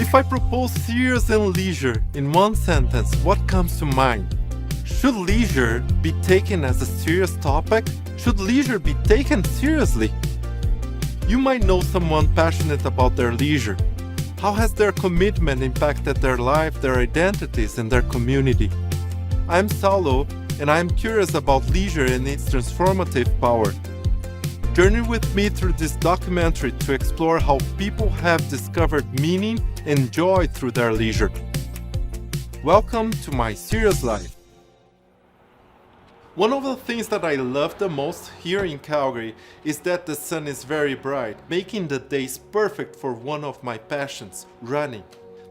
If I propose serious and leisure in one sentence, what comes to mind? Should leisure be taken as a serious topic? Should leisure be taken seriously? You might know someone passionate about their leisure. How has their commitment impacted their life, their identities, and their community? I'm Saulo, and I'm curious about leisure and its transformative power. Journey with me through this documentary to explore how people have discovered meaning and joy through their leisure. Welcome to my serious life. One of the things that I love the most here in Calgary is that the sun is very bright, making the days perfect for one of my passions, running.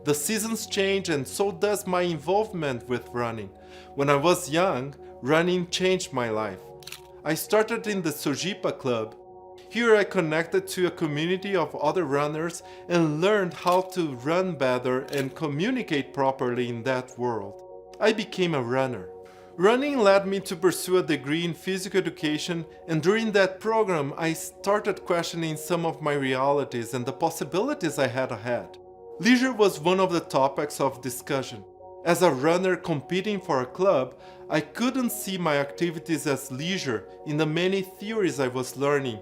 The seasons change and so does my involvement with running. When I was young, running changed my life. I started in the Sojipa Club. Here I connected to a community of other runners and learned how to run better and communicate properly in that world. I became a runner. Running led me to pursue a degree in physical education, and during that program I started questioning some of my realities and the possibilities I had ahead. Leisure was one of the topics of discussion. As a runner competing for a club, I couldn't see my activities as leisure in the many theories I was learning.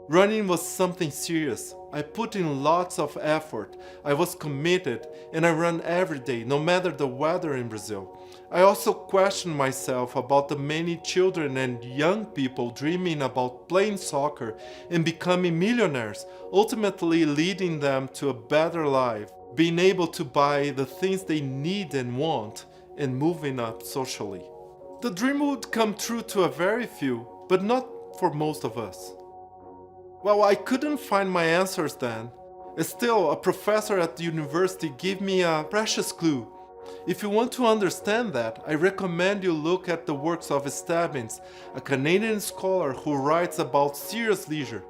Running was something serious. I put in lots of effort, I was committed, and I ran every day, no matter the weather in Brazil. I also questioned myself about the many children and young people dreaming about playing soccer and becoming millionaires, ultimately leading them to a better life, being able to buy the things they need and want, and moving up socially. The dream would come true to a very few, but not for most of us. Well, I couldn't find my answers then. Still, a professor at the university gave me a precious clue. If you want to understand that, I recommend you look at the works of Stebbins, a Canadian scholar who writes about serious leisure.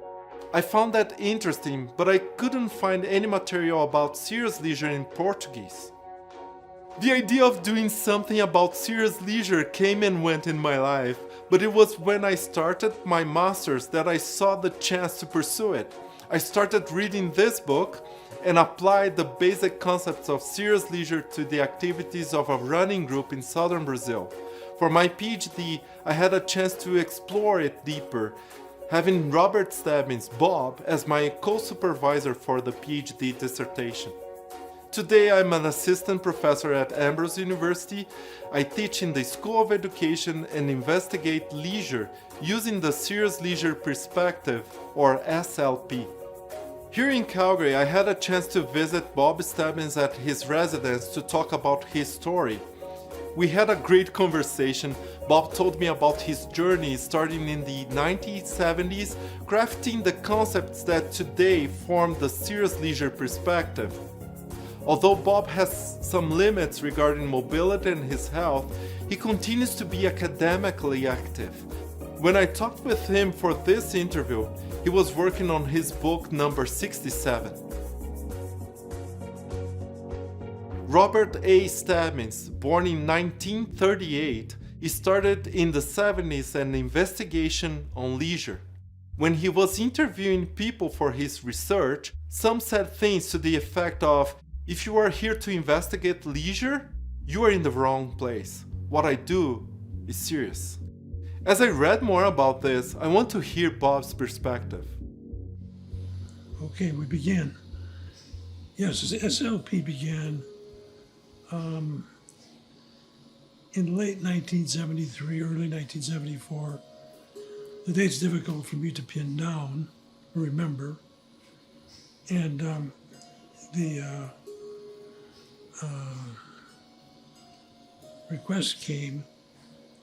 I found that interesting, but I couldn't find any material about serious leisure in Portuguese. The idea of doing something about serious leisure came and went in my life, but it was when I started my master's that I saw the chance to pursue it. I started reading this book and applied the basic concepts of serious leisure to the activities of a running group in southern Brazil. For my PhD, I had a chance to explore it deeper, having Robert Stebbins, Bob, as my co-supervisor for the PhD dissertation. Today I'm an assistant professor at Ambrose University. I teach in the School of Education and investigate leisure using the Serious Leisure Perspective, or SLP. Here in Calgary, I had a chance to visit Bob Stebbins at his residence to talk about his story. We had a great conversation. Bob told me about his journey starting in the 1970s, crafting the concepts that today form the Serious Leisure Perspective. Although Bob has some limits regarding mobility and his health, he continues to be academically active. When I talked with him for this interview, he was working on his book number 67. Robert A. Stebbins, born in 1938, he started in the 70s an investigation on leisure. When he was interviewing people for his research, some said things to the effect of, "If you are here to investigate leisure, you are in the wrong place. What I do is serious." As I read more about this, I want to hear Bob's perspective. Okay, we begin. Yes, the SLP began in late 1973, early 1974. The date's difficult for me to pin down, remember. And the request came,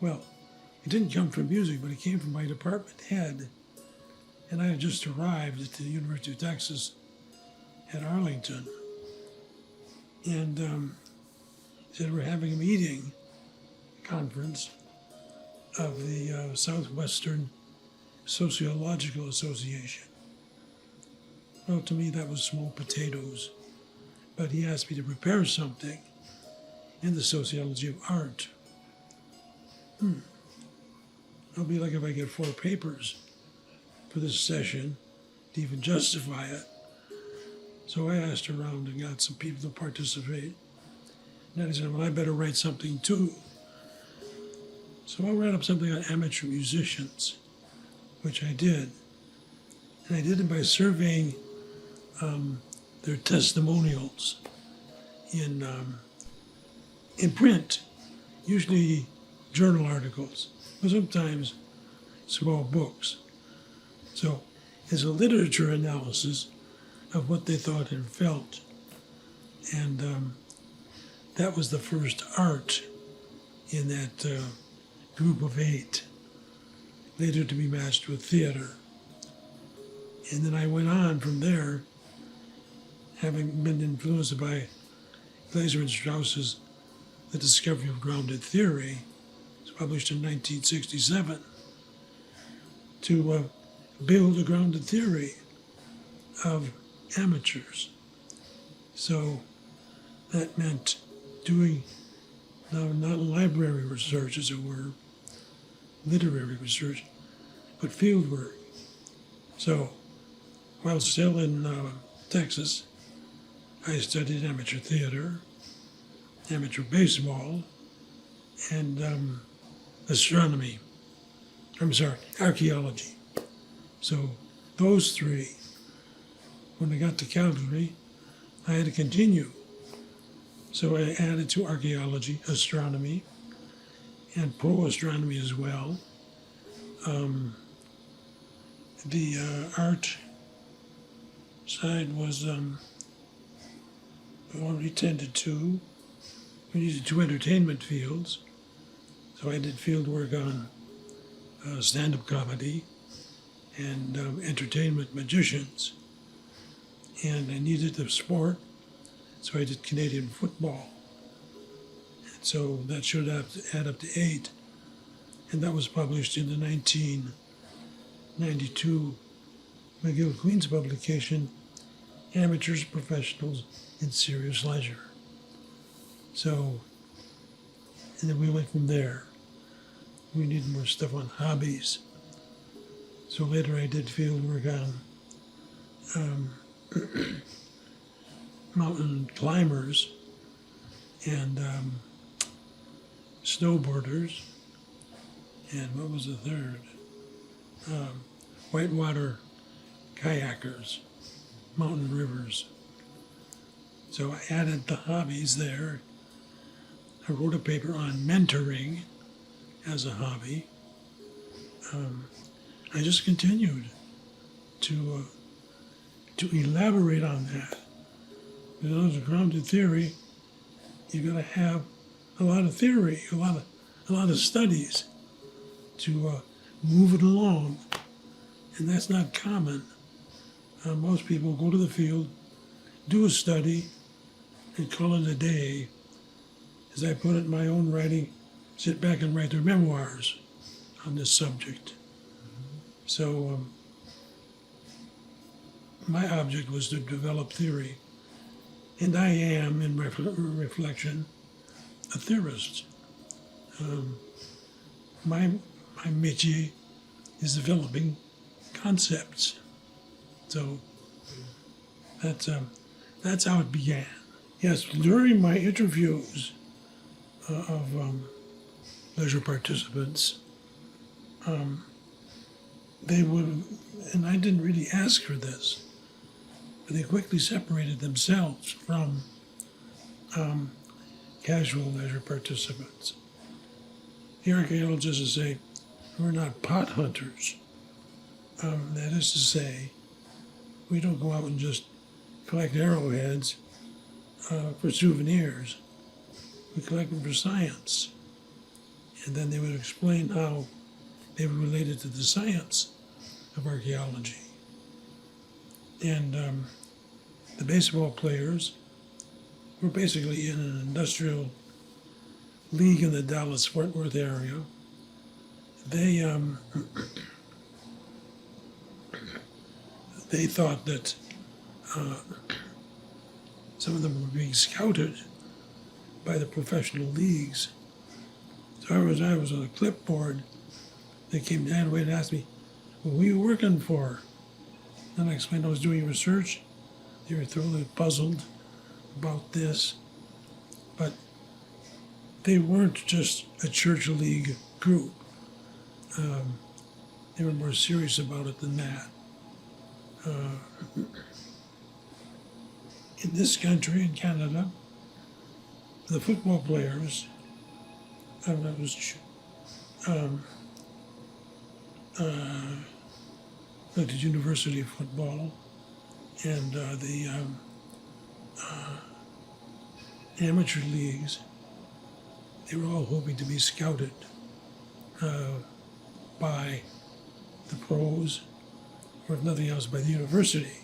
well, it didn't come from music, but it came from my department head. And I had just arrived at the University of Texas at Arlington. And said we're having a meeting, conference of the Southwestern Sociological Association. Well, to me that was small potatoes. But he asked me to prepare something in the sociology of art. It'll be like if I get 4 papers for this session to even justify it. So I asked around and got some people to participate. And then I said, well, I better write something too. So I wrote up something on amateur musicians, which I did. And I did it by surveying their testimonials in print, usually journal articles, but sometimes small books. So it's a literature analysis of what they thought and felt. And that was the first art in that group of 8, later to be matched with theater. And then I went on from there, having been influenced by Glaser and Strauss's The Discovery of Grounded Theory. It's published in 1967, to build a grounded theory of amateurs. So that meant doing now not library research, as it were, literary research, but field work. So while still in Texas, I studied amateur theater, amateur baseball, and astronomy. Archaeology. So those 3, when I got to Calgary, I had to continue. So I added to archaeology, astronomy, and pro-astronomy as well. The art side was already tended to. We needed 2 entertainment fields. So I did field work on stand-up comedy and entertainment magicians. And I needed the sport, so I did Canadian football. And so that should add up to 8. And that was published in the 1992 McGill Queen's publication, Amateurs, Professionals, and Serious Leisure. So, and then we went from there. We needed more stuff on hobbies. So later I did field work on mountain climbers and snowboarders, and what was the third? Whitewater kayakers, mountain rivers. So I added the hobbies there. I wrote a paper on mentoring as a hobby. I just continued to elaborate on that. Because as a grounded theory, you've got to have a lot of theory, a lot of studies to move it along, and that's not common. Most people go to the field, do a study, and call it a day. As I put it in my own writing, sit back and write their memoirs on this subject. So my object was to develop theory, and I am, in reflection, a theorist. My métier is developing concepts. So that's how it began. Yes, during my interviews of leisure participants, they would, and I didn't really ask for this, but they quickly separated themselves from casual leisure participants. The archaeologists would say, we're not pot hunters. That is to say, we don't go out and just collect arrowheads for souvenirs. We collect them for science. And then they would explain how they were related to the science of archaeology. And the baseball players were basically in an industrial league in the Dallas-Fort Worth area. They thought that some of them were being scouted by the professional leagues. So I was on a clipboard. They came down and asked me, "What were you working for?" And I explained I was doing research. they were thoroughly puzzled about this, but they weren't just a church league group. They were more serious about it than that. In this country, in Canada, the football players, looked at university football, and the amateur leagues, they were all hoping to be scouted by the pros, or if nothing else, by the university,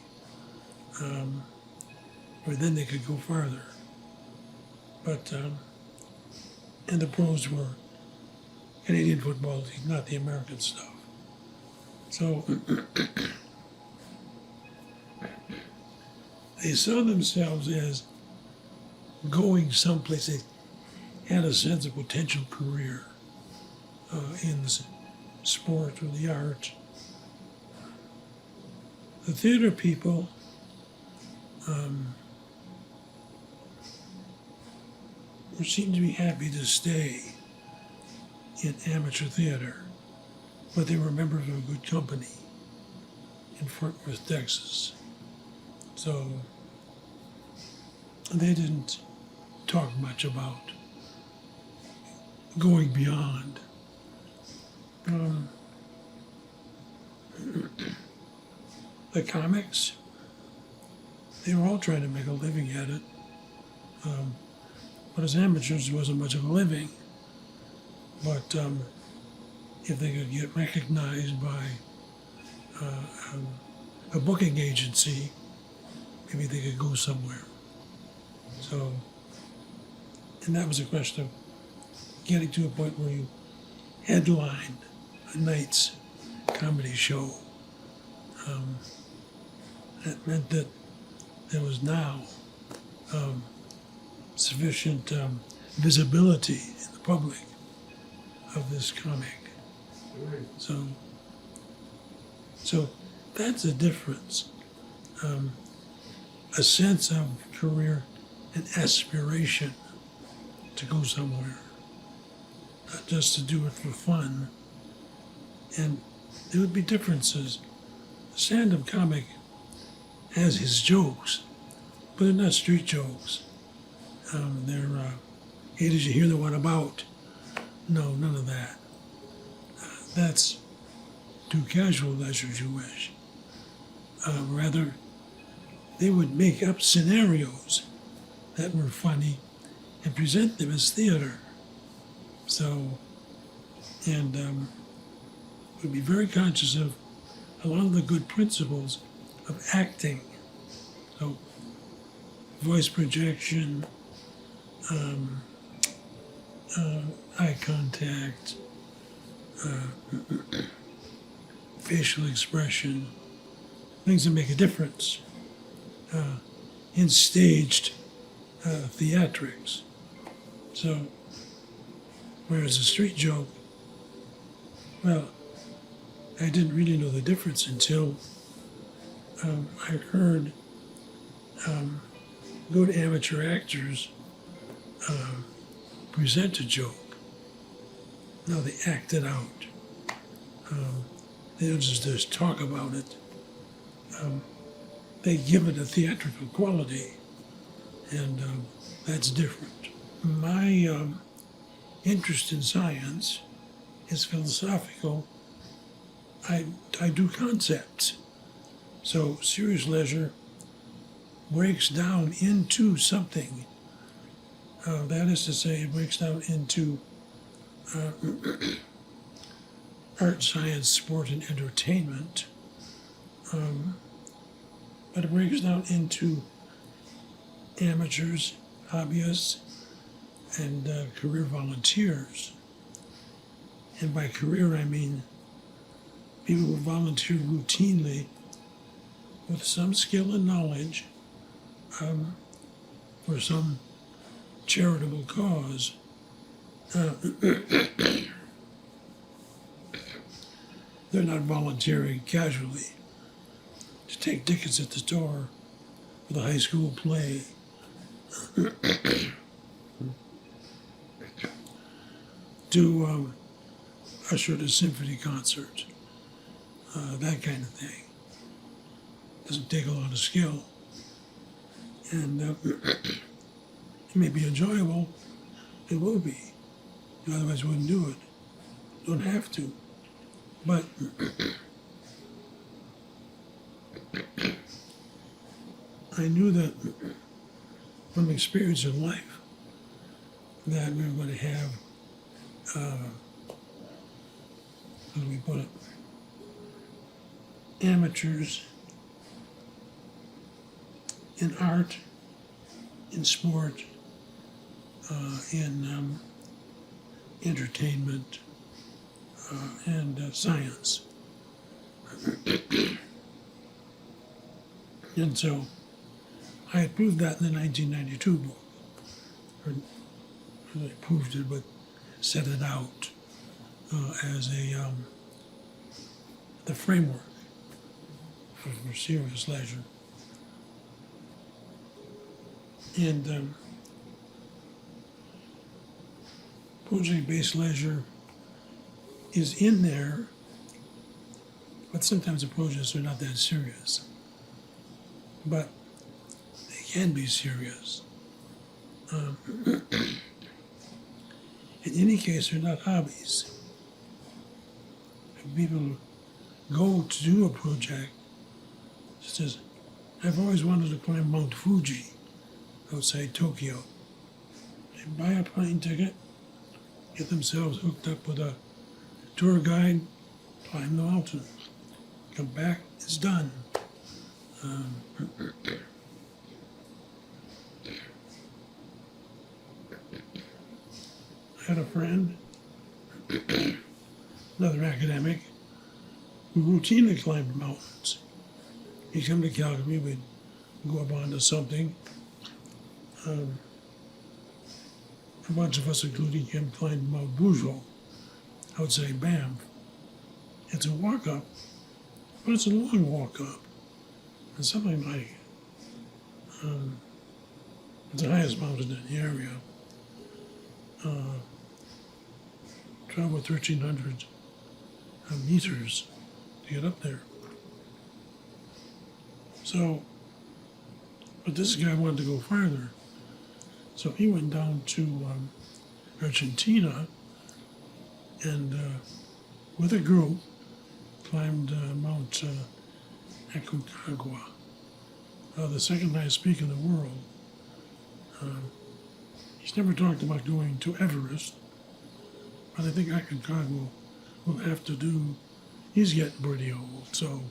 where then they could go farther. But, and the pros were Canadian football league, not the American stuff. So they saw themselves as going someplace. They had a sense of potential career in the sport or the art. The theater people seemed to be happy to stay in amateur theater, but they were members of a good company in Fort Worth, Texas. So they didn't talk much about going beyond. The comics, they were all trying to make a living at it. But as amateurs, it wasn't much of a living. But if they could get recognized by a booking agency, maybe they could go somewhere. So, and that was a question of getting to a point where you headlined a night's comedy show. That meant that there was now sufficient visibility in the public of this comic. So that's a difference. A sense of career and aspiration to go somewhere, not just to do it for fun. And there would be differences. The stand-up comic has his jokes, but they're not street jokes. They're, hey, did you hear the one about? No, none of that. That's too casual, as you wish. Rather, they would make up scenarios that were funny and present them as theater. So, and would be very conscious of a lot of the good principles of acting. So, voice projection, eye contact, facial expression, things that make a difference in staged theatrics. So, whereas a street joke, well, I didn't really know the difference until I heard good amateur actors present a joke. Now they act it out. They don't just talk about it. They give it a theatrical quality, and that's different. My interest in science is philosophical. I do concepts. So serious leisure breaks down into something. That is to say, it breaks down into art, science, sport, and entertainment. But it breaks down into amateurs, hobbyists, and career volunteers. And by career, I mean people who volunteer routinely with some skill and knowledge for some charitable cause. They're not volunteering casually to take tickets at the store for the high school play. To usher at a symphony concert, that kind of thing. Doesn't take a lot of skill, and it may be enjoyable. It will be. You otherwise wouldn't do it. Don't have to. But I knew that from experience in life that we were going to have, how do we put it, amateurs in art, in sport, in entertainment, and science. And so I had proved that in the 1992 book. Or I proved it, but set it out as the framework for serious leisure. And project-based leisure is in there, but sometimes the projects are not that serious. But they can be serious. In any case, they're not hobbies. People go to do a project, such as, I've always wanted to climb Mount Fuji outside Tokyo. They buy a plane ticket, get themselves hooked up with a tour guide, climb the mountain, come back, it's done. I had a friend, another academic, who routinely climbed mountains. He'd come to Calgary, we'd go up onto something. A bunch of us, including him, climbed Mount Boujou outside Banff. It's a walk up, but it's a long walk up. It's something like, it's the highest mountain in the area. Travel 1,300 meters to get up there. So, but this guy wanted to go farther. So he went down to Argentina and with a group climbed Mount Aconcagua, the second highest peak in the world. He's never talked about going to Everest, but I think Aconcagua will have to do, he's getting pretty old, so,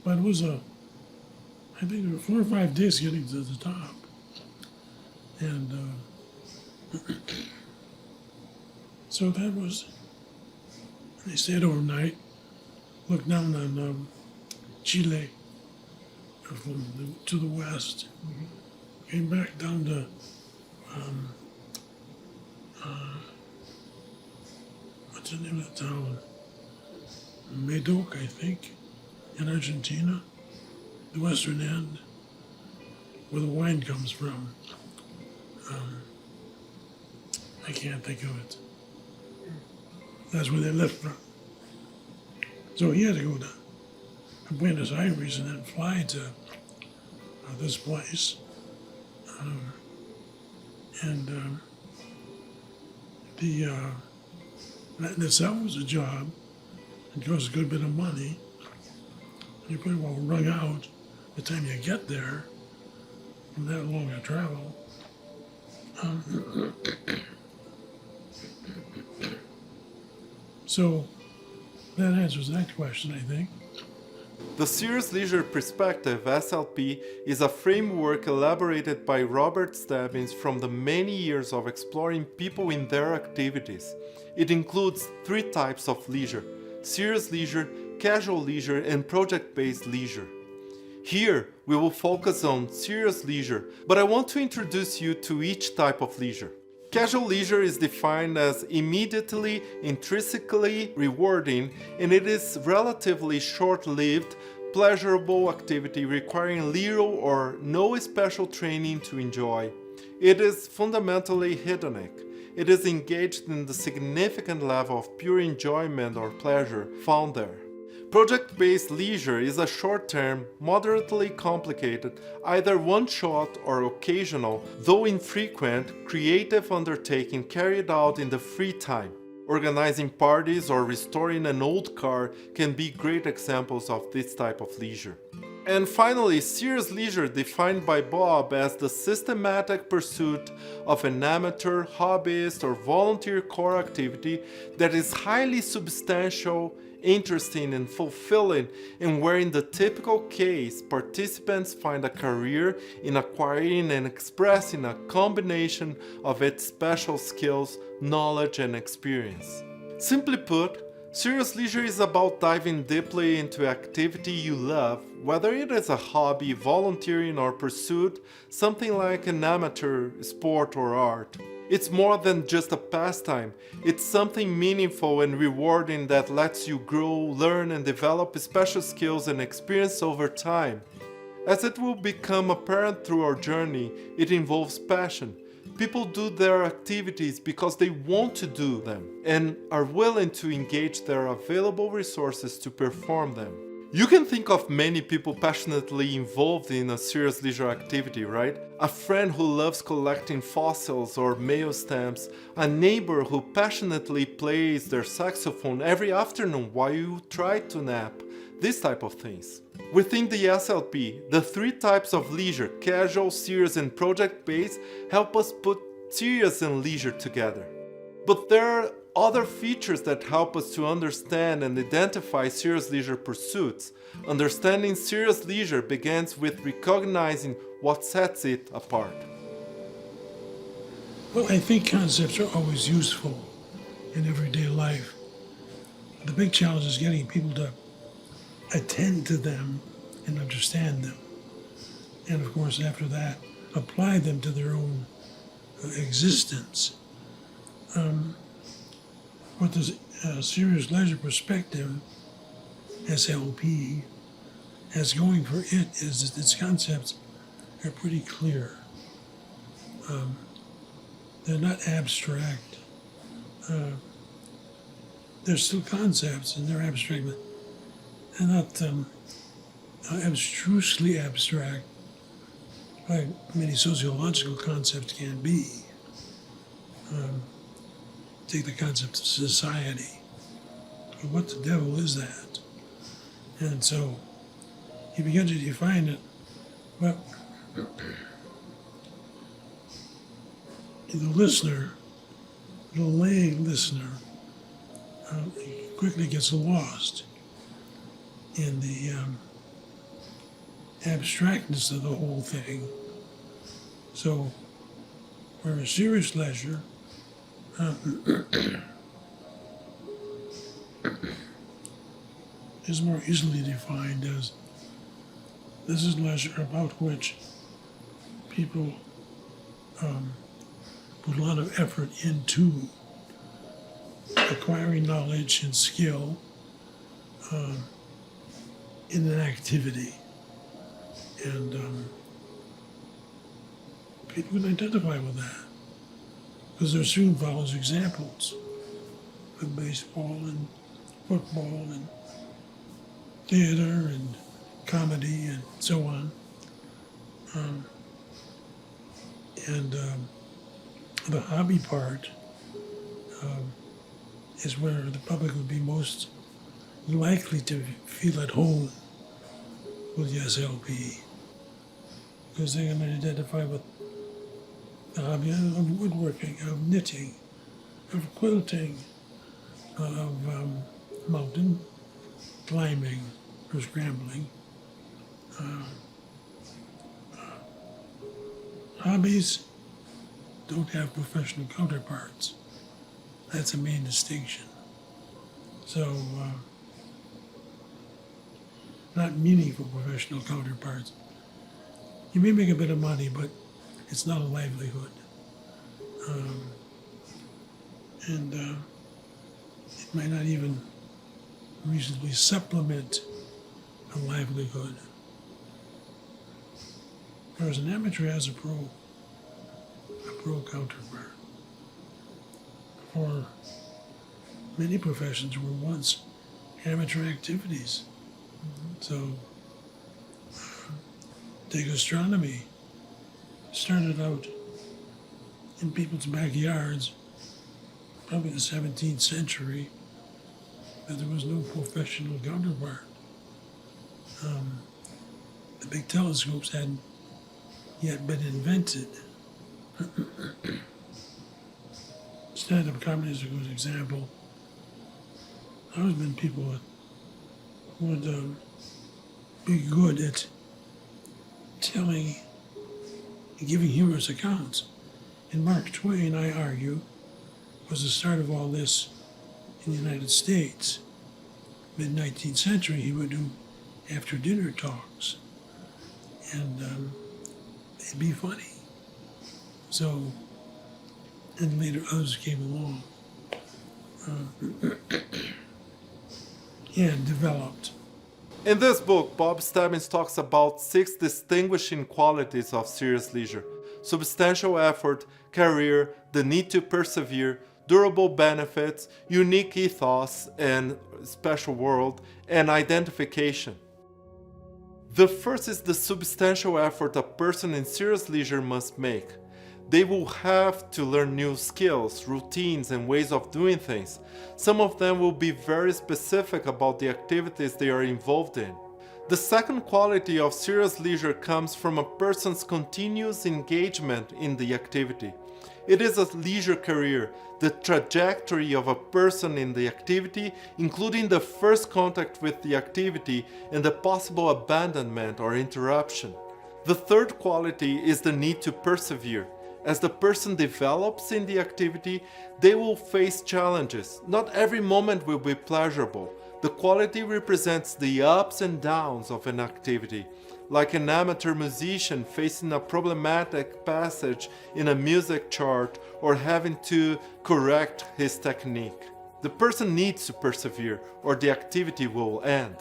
but it was I think there were 4 or 5 days getting to the top. And so that was, they stayed overnight, looked down on Chile to the west, came back down to what's the name of the town? Medoc, I think, in Argentina, the western end, where the wine comes from. I can't think of it. That's where they left from. So he had to go to Buenos Aires and then fly to this place. That in itself was a job. It cost a good bit of money. You're pretty well wrung out by the time you get there from that long a travel. So that answers that question, I think. The Serious Leisure Perspective, SLP, is a framework elaborated by Robert Stebbins from the many years of exploring people in their activities. It includes 3 types of leisure: serious leisure, casual leisure, and project-based leisure. Here, we will focus on serious leisure, but I want to introduce you to each type of leisure. Casual leisure is defined as immediately, intrinsically rewarding, and it is relatively short-lived, pleasurable activity requiring little or no special training to enjoy. It is fundamentally hedonic. It is engaged in the significant level of pure enjoyment or pleasure found there. Project-based leisure is a short-term, moderately complicated, either one-shot or occasional, though infrequent, creative undertaking carried out in the free time. Organizing parties or restoring an old car can be great examples of this type of leisure. And finally, serious leisure defined by Bob as the systematic pursuit of an amateur, hobbyist, or volunteer core activity that is highly substantial, interesting, and fulfilling, and where in the typical case, participants find a career in acquiring and expressing a combination of its special skills, knowledge, and experience. Simply put, serious leisure is about diving deeply into activity you love, whether it is a hobby, volunteering, or pursuit, something like an amateur sport or art. It's more than just a pastime. It's something meaningful and rewarding that lets you grow, learn, and develop special skills and experience over time. As it will become apparent through our journey, it involves passion. People do their activities because they want to do them and are willing to engage their available resources to perform them. You can think of many people passionately involved in a serious leisure activity, right? A friend who loves collecting fossils or mail stamps, a neighbor who passionately plays their saxophone every afternoon while you try to nap, these type of things. Within the SLP, the three types of leisure, casual, serious, and project-based, help us put serious and leisure together. But there are other features that help us to understand and identify serious leisure pursuits. Understanding serious leisure begins with recognizing what sets it apart. Well, I think concepts are always useful in everyday life. The big challenge is getting people to attend to them and understand them. And of course, after that, apply them to their own existence. What the serious leisure perspective, SLP, has going for it is that its concepts are pretty clear. They're not abstract. They're still concepts and they're abstract, but they're not abstrusely abstract like many sociological concepts can be. Take the concept of society. What the devil is that? And so you begin to define it, but the listener, the lay listener, quickly gets lost in the abstractness of the whole thing. So, for a serious leisure, is more easily defined as this is leisure about which people put a lot of effort into acquiring knowledge and skill in an activity. And people can identify with that because there soon follows examples of baseball and football and theater and comedy and so on. The hobby part is where the public would be most likely to feel at home with the SLP, because they can identify with the hobby of woodworking, of knitting, of quilting, of mountain climbing or scrambling. Hobbies don't have professional counterparts. That's a main distinction. So, not meaningful professional counterparts. You may make a bit of money, but it's not a livelihood. It might not even reasonably supplement a livelihood. Whereas an amateur has a pro counterpart. For many professions were once amateur activities. So, take astronomy. Started out in people's backyards, probably the 17th century, but there was no professional counterpart. The big telescopes hadn't yet been invented. Stand-up comedy is a good example. There's always been people that would be good at telling and giving humorous accounts. And Mark Twain, I argue, was the start of all this in the United States. Mid-19th century, he would do after-dinner talks, and they'd be funny. So, and later others came along. And developed. In this book, Bob Stebbins talks about 6 distinguishing qualities of serious leisure: substantial effort, career, the need to persevere, durable benefits, unique ethos and special world, and identification. The first is the substantial effort a person in serious leisure must make. They will have to learn new skills, routines, and ways of doing things. Some of them will be very specific about the activities they are involved in. The second quality of serious leisure comes from a person's continuous engagement in the activity. It is a leisure career, the trajectory of a person in the activity, including the first contact with the activity and the possible abandonment or interruption. The third quality is the need to persevere. As the person develops in the activity, they will face challenges. Not every moment will be pleasurable. The quality represents the ups and downs of an activity, like an amateur musician facing a problematic passage in a music chart or having to correct his technique. The person needs to persevere, or the activity will end.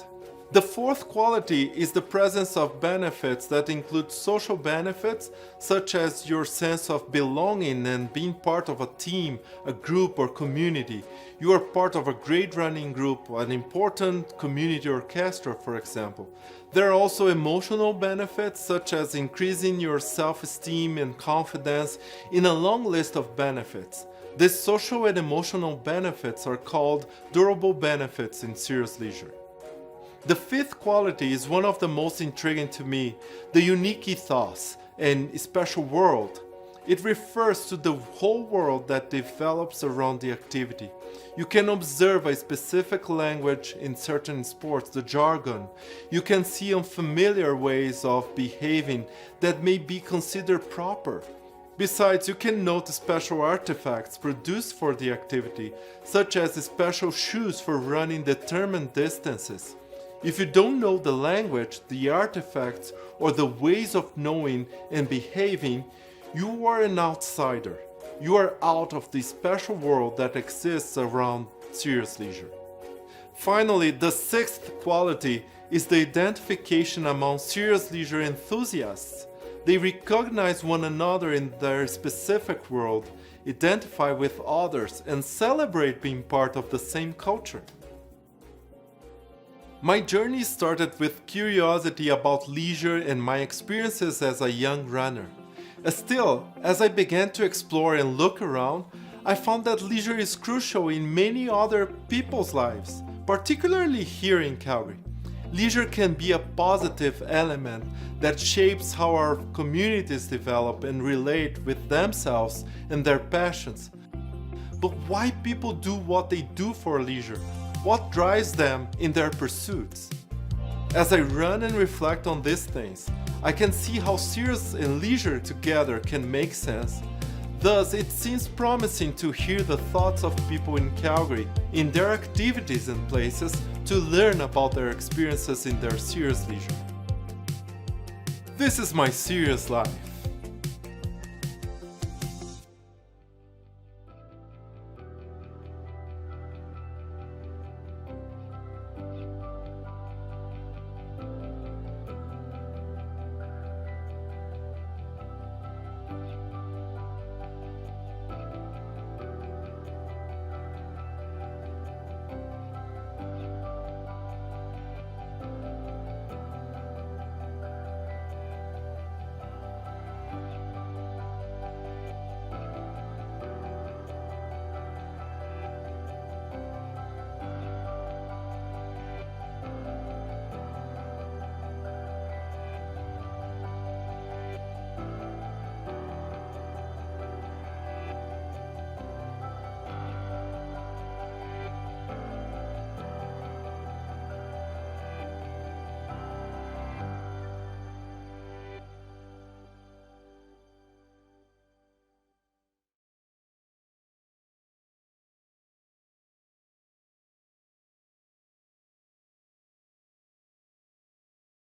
The fourth quality is the presence of benefits that include social benefits, such as your sense of belonging and being part of a team, a group, or community. You are part of a great running group, an important community orchestra, for example. There are also emotional benefits, such as increasing your self-esteem and confidence in a long list of benefits. These social and emotional benefits are called durable benefits in serious leisure. The fifth quality is one of the most intriguing to me, the unique ethos and special world. It refers to the whole world that develops around the activity. You can observe a specific language in certain sports, the jargon. You can see unfamiliar ways of behaving that may be considered proper. Besides, you can note special artifacts produced for the activity, such as special shoes for running determined distances. If you don't know the language, the artifacts, or the ways of knowing and behaving, you are an outsider. You are out of the special world that exists around serious leisure. Finally, the sixth quality is the identification among serious leisure enthusiasts. They recognize one another in their specific world, identify with others, and celebrate being part of the same culture. My journey started with curiosity about leisure and my experiences as a young runner. Still, as I began to explore and look around, I found that leisure is crucial in many other people's lives, particularly here in Calgary. Leisure can be a positive element that shapes how our communities develop and relate with themselves and their passions. But why people do what they do for leisure? What drives them in their pursuits? As I run and reflect on these things, I can see how serious and leisure together can make sense. Thus, it seems promising to hear the thoughts of people in Calgary, in their activities and places, to learn about their experiences in their serious leisure. This is my serious life.